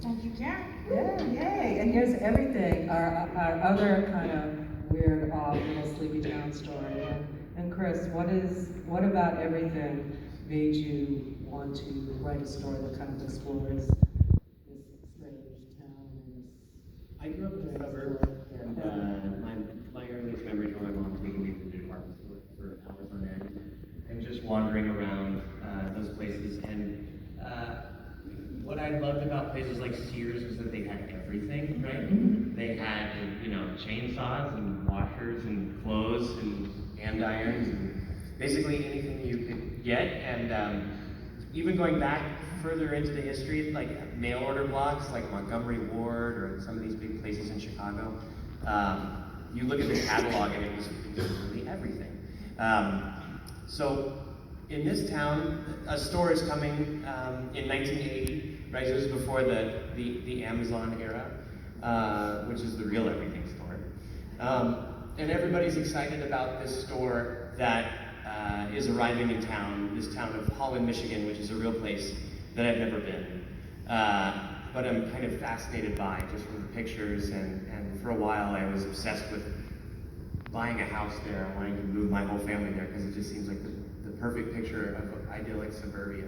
Thank you, Karen. Yeah, yay. And here's everything, our other kind of weird, off, little sleepy town story. And Chris, what about everything made you want to write a story that kind of explores this strange town and this... I grew up in the suburbs, and my earliest memories were my mom taking me to the department store for hours on end, and just wandering around those places. And what I loved about places like Sears was that they had everything, right? They had, chainsaws and washers and clothes and hand irons and basically anything you could get. And even going back further into the history, like mail order blocks like Montgomery Ward or some of these big places in Chicago, you look at the catalog and it was really everything. So in this town, a store is coming in 1980, right? It was before the Amazon era, which is the real everything store. And everybody's excited about this store that is arriving in town, this town of Holland, Michigan, which is a real place that I've never been. But I'm kind of fascinated by just from the pictures, and for a while I was obsessed with buying a house there and wanting to move my whole family there because it just seems like the perfect picture of idyllic suburbia.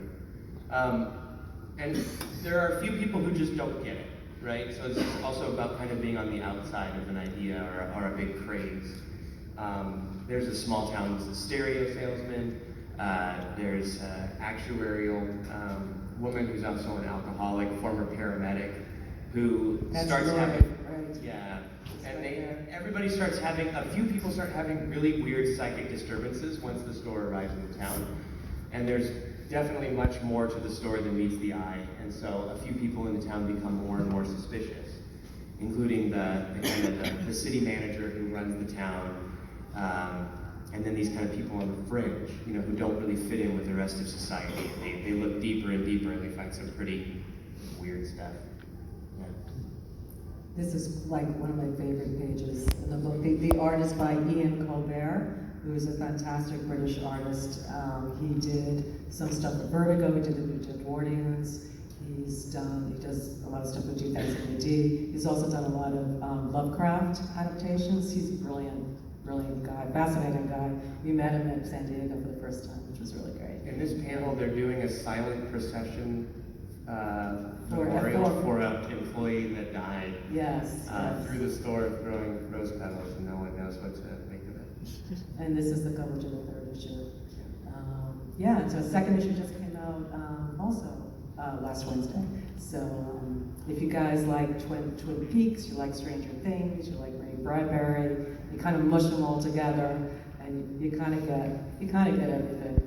And there are a few people who just don't get it, right? So it's also about kind of being on the outside of an idea or a big craze. There's a small town stereo salesman. There's an actuarial woman who's also an alcoholic, former paramedic, who starts having, yeah, and everybody starts having, a few people start having really weird psychic disturbances once the store arrives in town. And there's definitely much more to the store than meets the eye. And so a few people in the town become more and more suspicious, including the city manager who runs the town, and then these kind of people on the fringe, who don't really fit in with the rest of society. They look deeper and deeper and they find some pretty weird stuff. Yeah. This is like one of my favorite pages in the book. The art is by Ian Colbert, who is a fantastic British artist. He did some stuff with Vertigo, he did the Edwardians. He does a lot of stuff with 2000 AD. He's also done a lot of Lovecraft adaptations. He's a brilliant guy, fascinating guy. We met him at San Diego for the first time, which was really great. In this panel, they're doing a silent procession memorial for an employee that died. Yes. Through the store throwing rose petals, and no one knows what to make of it. And this is the coverage of the third issue. Yeah, so the second issue just came out also last Wednesday. So if you guys like Twin Peaks, you like Stranger Things, you like Ray Bradbury, you kind of mush them all together, and you kind of get everything.